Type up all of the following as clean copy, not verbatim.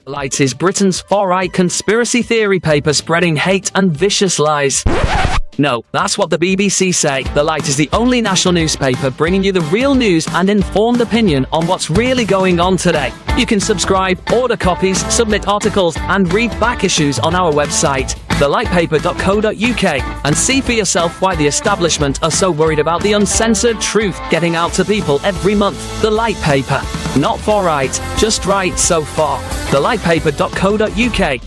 Light is Britain's far-right conspiracy theory paper spreading hate and vicious lies. No, that's what the BBC say. The Light is the only national newspaper bringing you the real news and informed opinion on what's really going on today. You can subscribe, order copies, submit articles, and read back issues on our website, thelightpaper.co.uk, and see for yourself why the establishment are so worried about the uncensored truth getting out to people every month. The Light Paper. Not far right, just right so far. Thelightpaper.co.uk.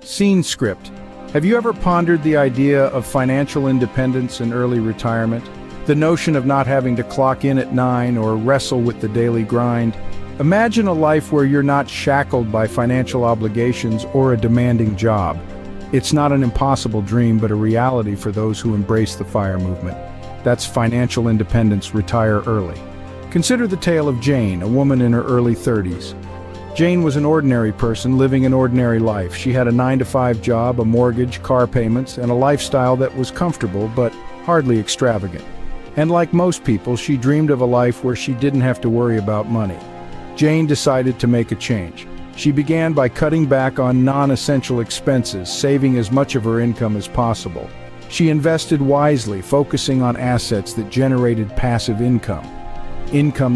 Scene script. Have you ever pondered the idea of financial independence and early retirement? The notion of not having to clock in at 9 or wrestle with the daily grind? Imagine a life where you're not shackled by financial obligations or a demanding job. It's not an impossible dream, but a reality for those who embrace the FIRE movement. That's financial independence, retire early. Consider the tale of Jane, a woman in her early 30s. Jane was an ordinary person living an ordinary life. She had a 9-to-5 job, a mortgage, car payments, and a lifestyle that was comfortable but hardly extravagant. And like most people, she dreamed of a life where she didn't have to worry about money. Jane decided to make a change. She began by cutting back on non-essential expenses, saving as much of her income as possible. She invested wisely, focusing on assets that generated passive income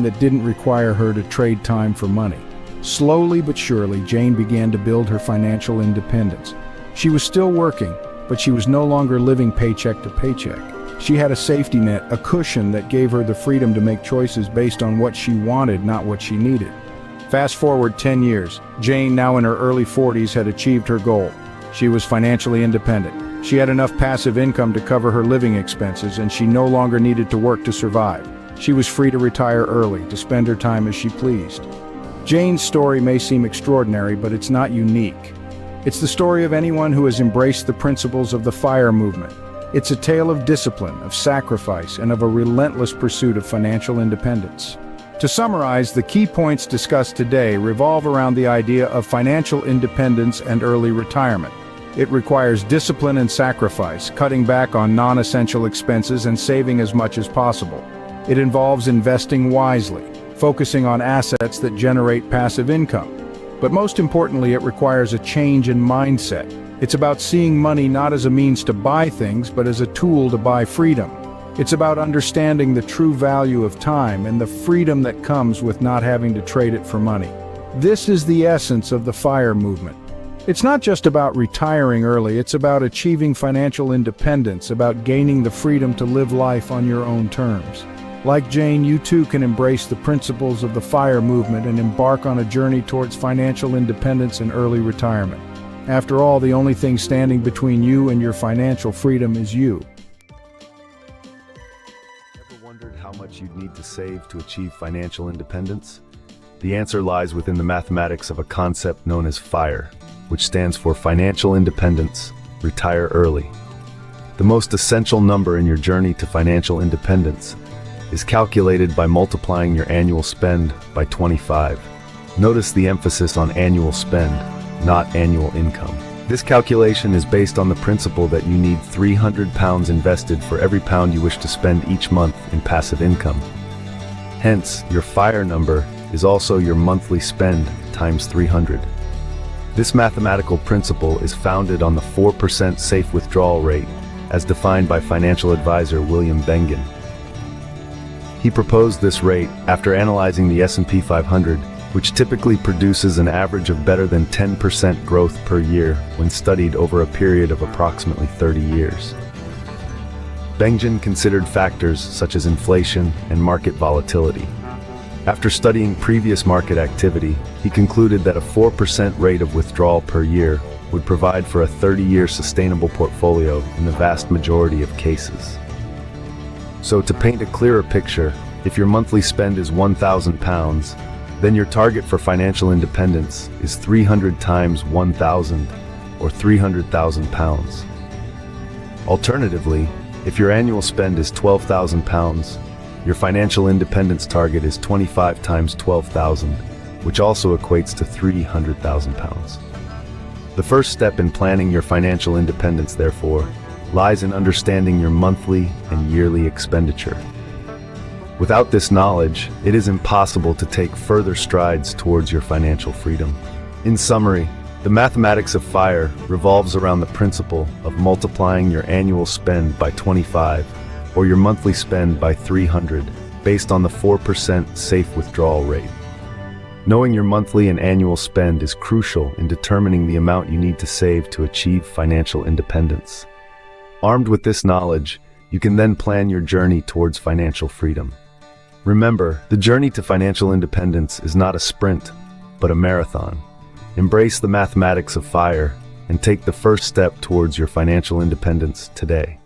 that didn't require her to trade time for money. Slowly but surely, Jane began to build her financial independence. She was still working, but she was no longer living paycheck to paycheck. She had a safety net, a cushion that gave her the freedom to make choices based on what she wanted, not what she needed. Fast forward 10 years, Jane, now in her early 40s, had achieved her goal. She was financially independent. She had enough passive income to cover her living expenses, and she no longer needed to work to survive. She was free to retire early, to spend her time as she pleased. Jane's story may seem extraordinary, but it's not unique. It's the story of anyone who has embraced the principles of the FIRE movement. It's a tale of discipline, of sacrifice, and of a relentless pursuit of financial independence. To summarize, the key points discussed today revolve around the idea of financial independence and early retirement. It requires discipline and sacrifice, cutting back on non-essential expenses and saving as much as possible. It involves investing wisely, focusing on assets that generate passive income. But most importantly, it requires a change in mindset. It's about seeing money not as a means to buy things, but as a tool to buy freedom. It's about understanding the true value of time and the freedom that comes with not having to trade it for money. This is the essence of the FIRE movement. It's not just about retiring early, it's about achieving financial independence, about gaining the freedom to live life on your own terms. Like Jane, you too can embrace the principles of the FIRE movement and embark on a journey towards financial independence and early retirement. After all, the only thing standing between you and your financial freedom is you. Ever wondered how much you'd need to save to achieve financial independence? The answer lies within the mathematics of a concept known as FIRE, which stands for Financial Independence, Retire Early. The most essential number in your journey to financial independence is calculated by multiplying your annual spend by 25. Notice the emphasis on annual spend, not annual income. This calculation is based on the principle that you need £300 invested for every pound you wish to spend each month in passive income. Hence, your FIRE number is also your monthly spend times 300. This mathematical principle is founded on the 4% safe withdrawal rate, as defined by financial advisor William Bengen. He proposed this rate after analyzing the S&P 500, which typically produces an average of better than 10% growth per year when studied over a period of approximately 30 years. Bengen considered factors such as inflation and market volatility. After studying previous market activity, he concluded that a 4% rate of withdrawal per year would provide for a 30-year sustainable portfolio in the vast majority of cases. So to paint a clearer picture, if your monthly spend is £1,000, then your target for financial independence is 300 times 1,000, or £300,000. Alternatively, if your annual spend is £12,000, your financial independence target is 25 times 12,000, which also equates to £300,000. The first step in planning your financial independence, therefore, lies in understanding your monthly and yearly expenditure. Without this knowledge, it is impossible to take further strides towards your financial freedom. In summary, the mathematics of FIRE revolves around the principle of multiplying your annual spend by 25 or your monthly spend by 300 based on the 4% safe withdrawal rate. Knowing your monthly and annual spend is crucial in determining the amount you need to save to achieve financial independence. Armed with this knowledge, you can then plan your journey towards financial freedom. Remember, the journey to financial independence is not a sprint, but a marathon. Embrace the mathematics of FIRE and take the first step towards your financial independence today.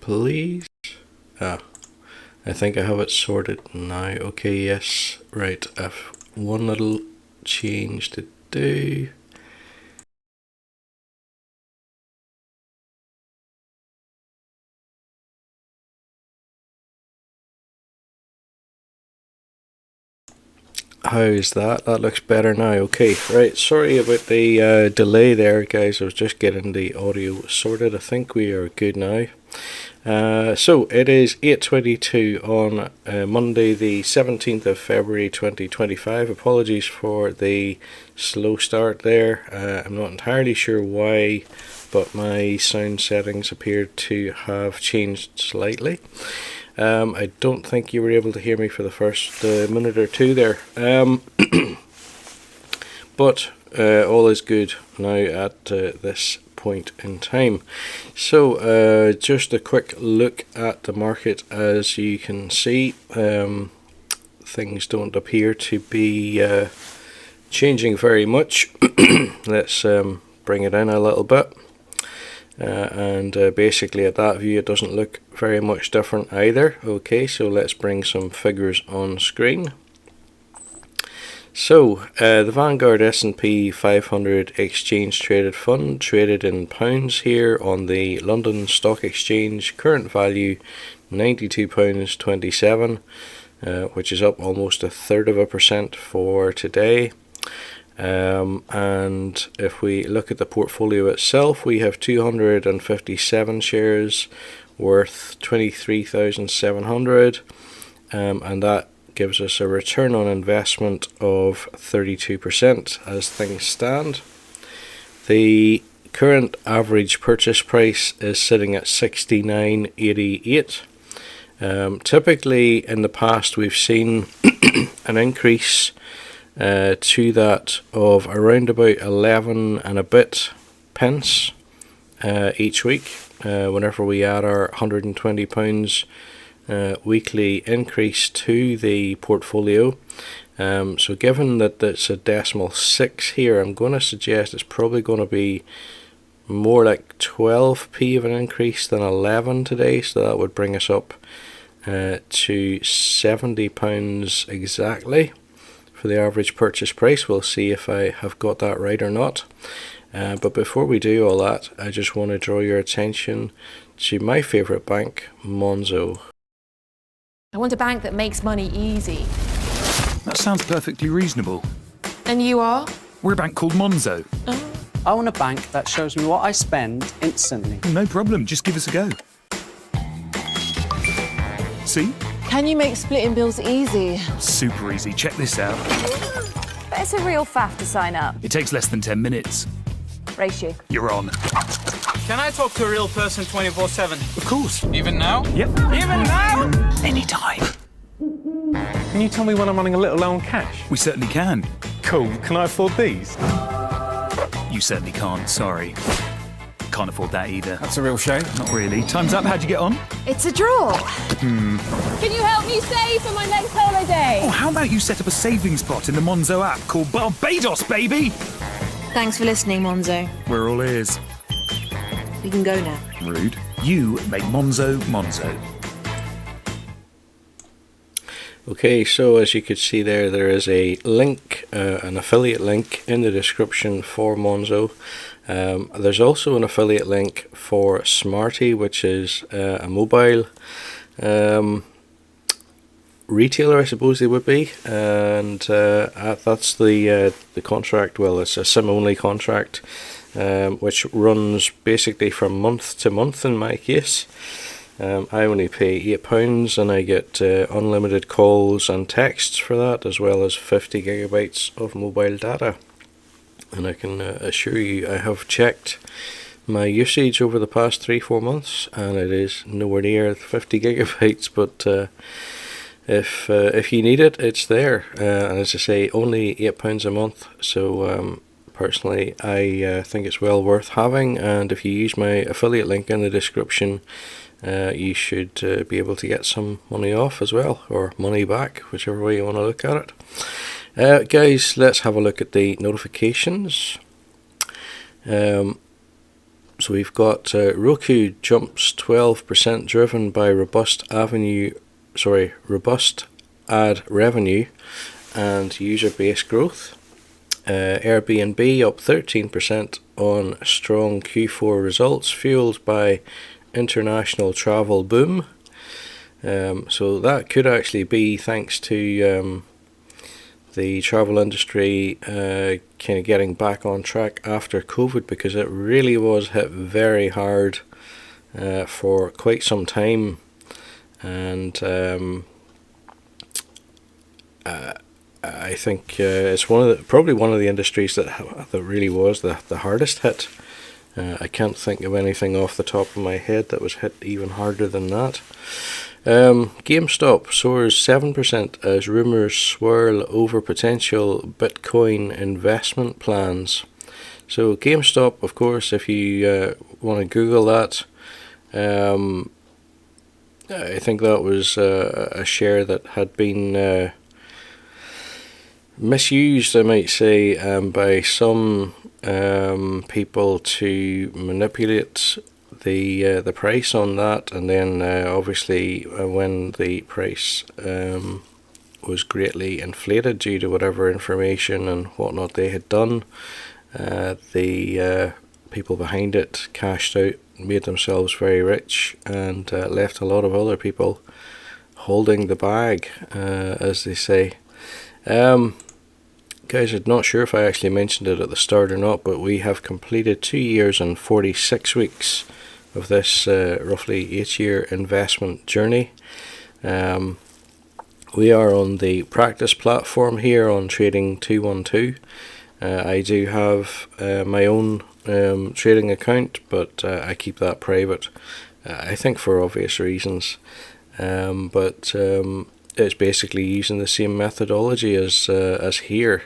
Please. I think I have it sorted now. Okay, yes, right. I've one little change to do. How's that? That looks better now. Okay, right. Sorry about the delay there, guys. I was just getting the audio sorted. I think we are good now. So it is 8:22 on Monday, the 17th of February 2025. Apologies for the slow start there. I'm not entirely sure why, but my sound settings appeared to have changed slightly. I don't think you were able to hear me for the first minute or two there. But all is good now at this point in time. So just a quick look at the market. As you can see, things don't appear to be changing very much. Let's bring it in a little bit. And basically at that view it doesn't look very much different either. Okay, so let's bring some figures on screen. So, the Vanguard S&P 500 exchange traded fund traded in pounds here on the London Stock Exchange. Current value £92.27, which is up almost 1/3% for today. And if we look at the portfolio itself, we have 257 shares worth 23,700, and that gives us a return on investment of 32% as things stand. The current average purchase price is sitting at 69.88. Typically in the past we've seen an increase to that of around about 11 and a bit pence each week whenever we add our £120 weekly increase to the portfolio. So given that it's a decimal 6 here, I'm going to suggest it's probably going to be more like 12p of an increase than 11 today, so that would bring us up to £70 exactly for the average purchase price. We'll see if I have got that right or not. But before we do all that, I just want to draw your attention to my favourite bank, Monzo. I want a bank that makes money easy. That sounds perfectly reasonable. And you are? We're a bank called Monzo. I want a bank that shows me what I spend instantly. No problem, just give us a go. See? Can you make splitting bills easy? Super easy, check this out. But it's a real faff to sign up. It takes less than 10 minutes. Race you. You're on. Can I talk to a real person 24/7? Of course. Even now? Yep. Even now? Anytime. Can you tell me when I'm running a little low on cash? We certainly can. Cool. Can I afford these? You certainly can't, sorry. Can't afford that either. That's a real shame. Not really. Time's up, how'd you get on? It's a draw. Can you help me save for my next holiday? Oh, how about you set up a savings pot in the Monzo app called Barbados, baby? Thanks for listening, Monzo. We're all ears. We can go now. Rude. You make Monzo Monzo. Okay, so as you could see there is a link, an affiliate link in the description for Monzo. There's also an affiliate link for Smarty, which is a mobile retailer, I suppose they would be, and that's the contract. Well, it's a SIM-only contract, which runs basically from month to month in my case. I only pay £8 and I get unlimited calls and texts for that, as well as 50 gigabytes of mobile data. And I can assure you I have checked my usage over the past 3-4 months and it is nowhere near 50 gigabytes, but if you need it, it's there. And as I say, only £8 a month, so personally I think it's well worth having, and if you use my affiliate link in the description, you should be able to get some money off as well, or money back, whichever way you want to look at it. Guys, let's have a look at the notifications. So we've got Roku jumps 12% driven by robust ad revenue and user base growth. Airbnb up 13% on strong Q4 results fueled by international travel boom. So that could actually be thanks to the travel industry kind of getting back on track after COVID, because it really was hit very hard for quite some time, and I think it's probably one of the industries that really was the hardest hit. I can't think of anything off the top of my head that was hit even harder than that. GameStop soars 7% as rumours swirl over potential Bitcoin investment plans. So GameStop, of course, if you want to Google that, I think that was a share that had been misused, I might say, by some people to manipulate the price on that, and then obviously when the price was greatly inflated due to whatever information and whatnot they had done. The people behind it cashed out, made themselves very rich, and left a lot of other people holding the bag, as they say. Guys, I'm not sure if I actually mentioned it at the start or not, but we have completed 2 years and 46 weeks of this roughly 8-year investment journey. We are on the practice platform here on Trading 212. I do have my own trading account, but I keep that private, I think for obvious reasons. But it's basically using the same methodology as here.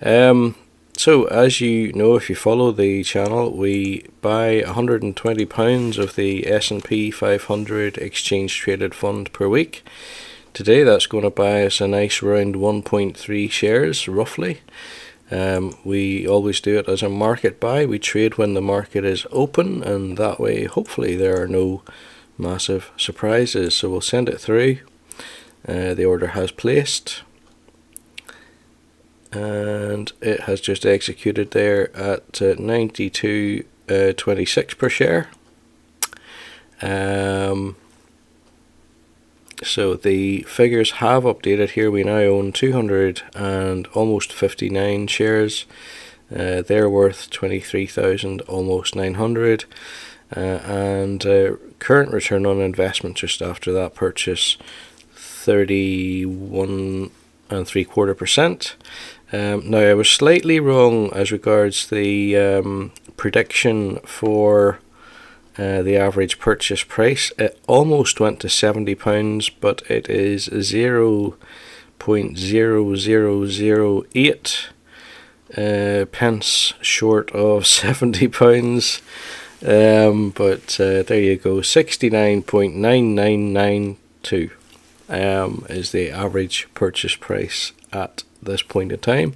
So as you know, if you follow the channel, we buy £120 of the S&P 500 exchange traded fund per week. Today that's going to buy us a nice round 1.3 shares roughly. We always do it as a market buy. We trade when the market is open, and that way hopefully there are no massive surprises. So we'll send it through. The order has placed, and it has just executed there at 92.26 per share. So the figures have updated here. We now own 200 and almost 59 shares. They're worth 23,000, almost 900. And current return on investment just after that purchase, 31.75%. Now I was slightly wrong as regards the prediction for the average purchase price. It almost went to £70, but it is 0.0008 pence short of £70. But there you go, 69.9992 is the average purchase price at this point in time.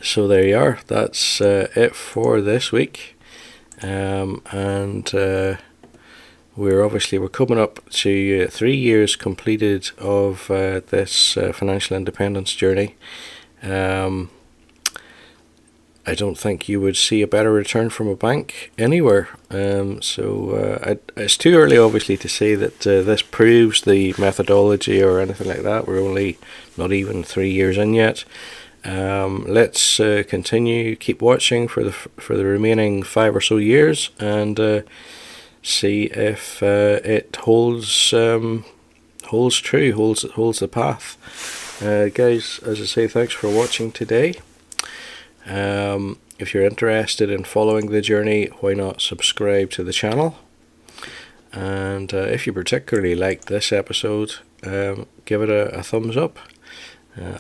So there you are. That's it for this week. And we're coming up to 3 years completed of this financial independence journey. I don't think you would see a better return from a bank anywhere. So it's too early, obviously, to say that this proves the methodology or anything like that. We're only not even 3 years in yet. Let's continue, keep watching for the remaining 5 or so years, and see if it holds true, holds the path. Guys, as I say, thanks for watching today. If you're interested in following the journey, why not subscribe to the channel? And if you particularly liked this episode, give it a thumbs up.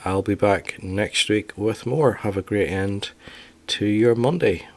I'll be back next week with more. Have a great end to your Monday.